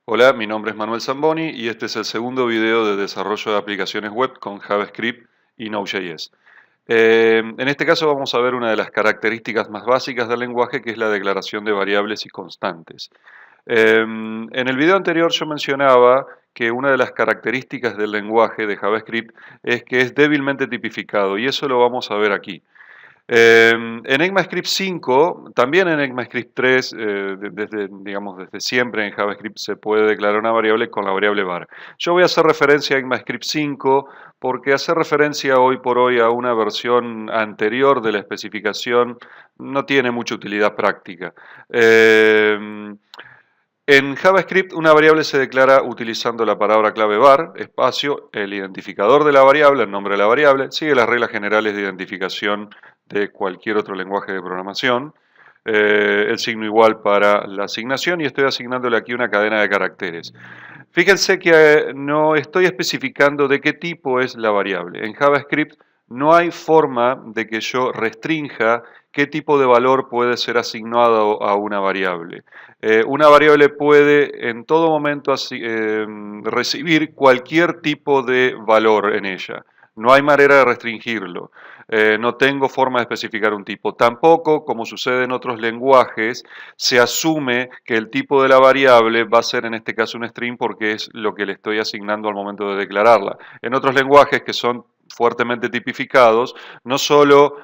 Hola, mi nombre es Manuel Zamboni y este es el segundo video de desarrollo de aplicaciones web con JavaScript y Node.js. En este caso vamos a ver una de las características más básicas del lenguaje, que es la declaración de variables y constantes. En el video anterior yo mencionaba que una de las características del lenguaje de JavaScript es que es débilmente tipificado, y eso lo vamos a ver aquí. En ECMAScript 5, también en ECMAScript 3, desde siempre en JavaScript se puede declarar una variable con la variable var. Yo voy a hacer referencia a ECMAScript 5 porque hacer referencia hoy por hoy a una versión anterior de la especificación no tiene mucha utilidad práctica. En JavaScript una variable se declara utilizando la palabra clave var, espacio, el identificador de la variable, el nombre de la variable, sigue las reglas generales de identificación de cualquier otro lenguaje de programación, el signo igual para la asignación, y estoy asignándole aquí una cadena de caracteres. Fíjense que no estoy especificando de qué tipo es la variable. En JavaScript no hay forma de que yo restrinja qué tipo de valor puede ser asignado a una variable. Una variable puede en todo momento recibir cualquier tipo de valor en ella. No hay manera de restringirlo. No tengo forma de especificar un tipo. Tampoco, como sucede en otros lenguajes, se asume que el tipo de la variable va a ser en este caso un string porque es lo que le estoy asignando al momento de declararla. En otros lenguajes que son fuertemente tipificados, no solo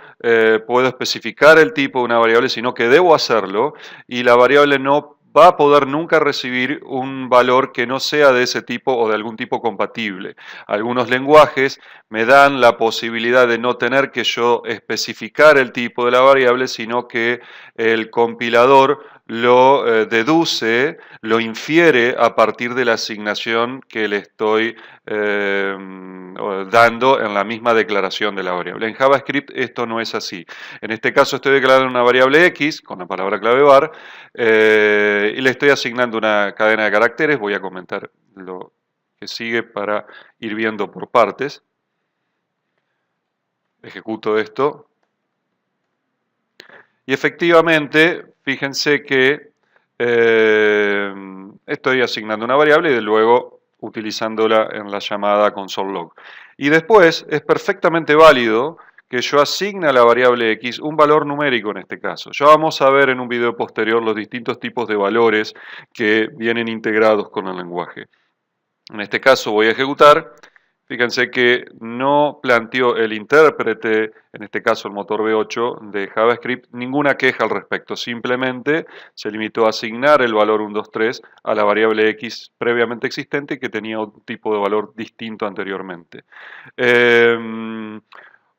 puedo especificar el tipo de una variable, sino que debo hacerlo, y la variable no va a poder nunca recibir un valor que no sea de ese tipo o de algún tipo compatible. Algunos lenguajes me dan la posibilidad de no tener que yo especificar el tipo de la variable, sino que el compilador lo deduce, lo infiere a partir de la asignación que le estoy dando en la misma declaración de la variable. En JavaScript esto no es así. En este caso estoy declarando una variable X con la palabra clave var y le estoy asignando una cadena de caracteres. Voy a comentar lo que sigue para ir viendo por partes. Ejecuto esto. Y efectivamente, fíjense que estoy asignando una variable y luego utilizándola en la llamada console.log. Y después es perfectamente válido que yo asigne a la variable x un valor numérico en este caso. Ya vamos a ver en un video posterior los distintos tipos de valores que vienen integrados con el lenguaje. En este caso voy a ejecutar. Fíjense que no planteó el intérprete, en este caso el motor V8 de JavaScript, ninguna queja al respecto. Simplemente se limitó a asignar el valor 123 a la variable x previamente existente que tenía un tipo de valor distinto anteriormente.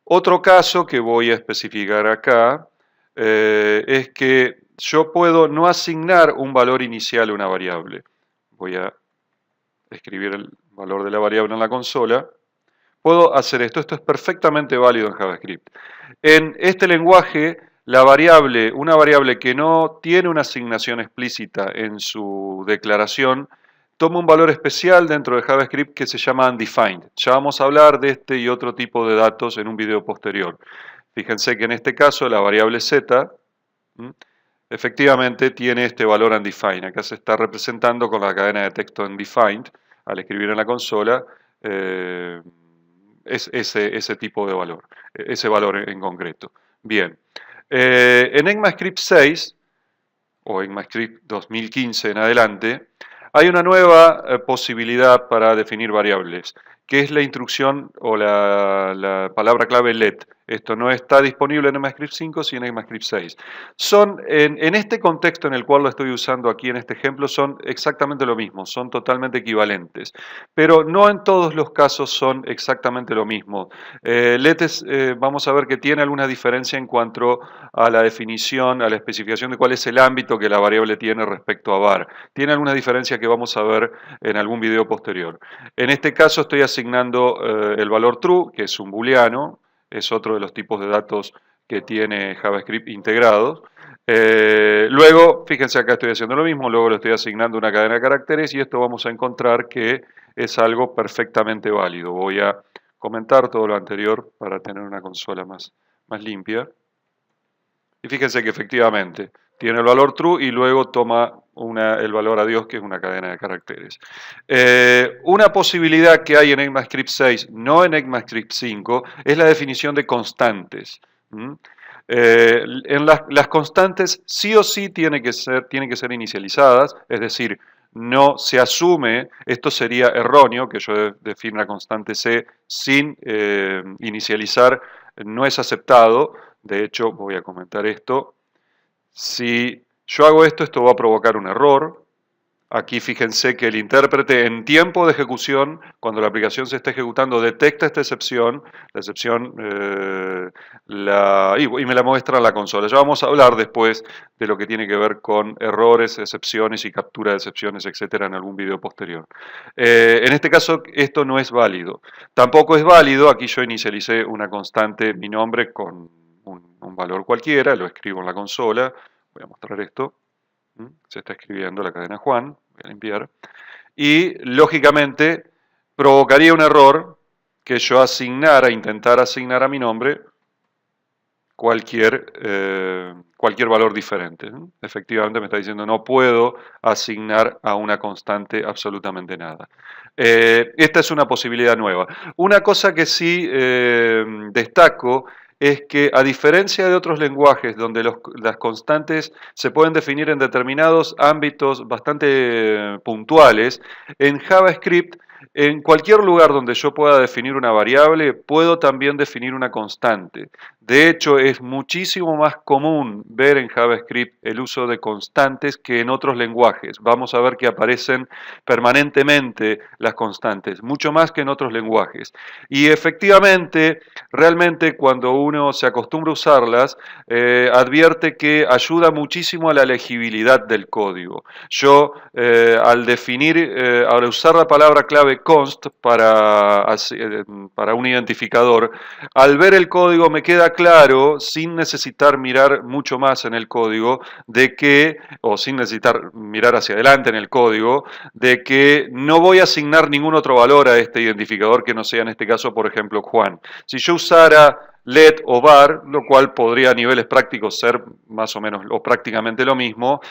Otro caso que voy a especificar acá es que yo puedo no asignar un valor inicial a una variable. Voy a escribir el valor de la variable en la consola. Puedo hacer esto. Esto es perfectamente válido en JavaScript. En este lenguaje, una variable que no tiene una asignación explícita en su declaración, toma un valor especial dentro de JavaScript que se llama undefined. Ya vamos a hablar de este y otro tipo de datos en un video posterior. Fíjense que en este caso la variable z efectivamente tiene este valor undefined. Acá se está representando con la cadena de texto undefined. Al escribir en la consola, es ese tipo de valor, ese valor en concreto. Bien, en ECMAScript 6, o ECMAScript 2015 en adelante, hay una nueva posibilidad para definir variables, que es la instrucción o la palabra clave let. Esto no está disponible en ECMAScript 5, sino en ECMAScript 6. En este contexto en el cual lo estoy usando aquí en este ejemplo, son exactamente lo mismo, son totalmente equivalentes. Pero no en todos los casos son exactamente lo mismo. Let vamos a ver que tiene alguna diferencia en cuanto a la definición, a la especificación de cuál es el ámbito que la variable tiene respecto a var. Tiene alguna diferencia que vamos a ver en algún video posterior. En este caso estoy asignando el valor true, que es un booleano, es otro de los tipos de datos que tiene JavaScript integrados. Luego, fíjense acá estoy haciendo lo mismo, luego le estoy asignando una cadena de caracteres y esto vamos a encontrar que es algo perfectamente válido. Voy a comentar todo lo anterior para tener una consola más limpia. Y fíjense que efectivamente tiene el valor true y luego toma el valor adiós, que es una cadena de caracteres. Una posibilidad que hay en ECMAScript 6, no en ECMAScript 5, es la definición de constantes. En las constantes sí o sí tienen que ser inicializadas, es decir, no se asume, esto sería erróneo, que yo defina una constante C sin inicializar, no es aceptado. De hecho, voy a comentar esto. Si yo hago esto, esto va a provocar un error. Aquí fíjense que el intérprete en tiempo de ejecución, cuando la aplicación se está ejecutando, detecta esta excepción, la excepción y me la muestra en la consola. Ya vamos a hablar después de lo que tiene que ver con errores, excepciones y captura de excepciones, etcétera, en algún video posterior. En este caso, esto no es válido. Tampoco es válido, aquí yo inicialicé una constante, mi nombre, con un valor cualquiera, lo escribo en la consola, voy a mostrar esto. Se está escribiendo la cadena Juan, voy a limpiar, y lógicamente provocaría un error que yo intentara asignar a mi nombre cualquier valor diferente. Efectivamente me está diciendo no puedo asignar a una constante absolutamente nada. Esta es una posibilidad nueva. Una cosa que sí destaco es que, a diferencia de otros lenguajes donde las constantes se pueden definir en determinados ámbitos bastante puntuales, en JavaScript, en cualquier lugar donde yo pueda definir una variable, puedo también definir una constante. De hecho, es muchísimo más común ver en JavaScript el uso de constantes que en otros lenguajes. Vamos a ver que aparecen permanentemente las constantes, mucho más que en otros lenguajes. Y efectivamente, realmente cuando uno se acostumbra a usarlas, advierte que ayuda muchísimo a la legibilidad del código. Yo, al usar la palabra clave const para un identificador, al ver el código me queda claro, sin necesitar mirar mucho más en el código, o sin necesitar mirar hacia adelante en el código, de que no voy a asignar ningún otro valor a este identificador que no sea en este caso, por ejemplo, Juan. Si yo usara let o var, lo cual podría a niveles prácticos ser más o menos o prácticamente lo mismo,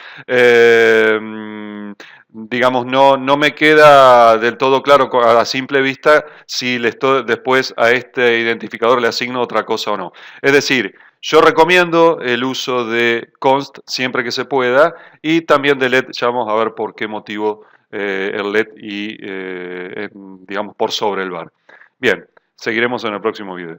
digamos, no me queda del todo claro a simple vista si después a este identificador le asigno otra cosa o no. Es decir, yo recomiendo el uso de const siempre que se pueda y también de let. Ya vamos a ver por qué motivo el let y, digamos, por sobre el var. Bien, seguiremos en el próximo video.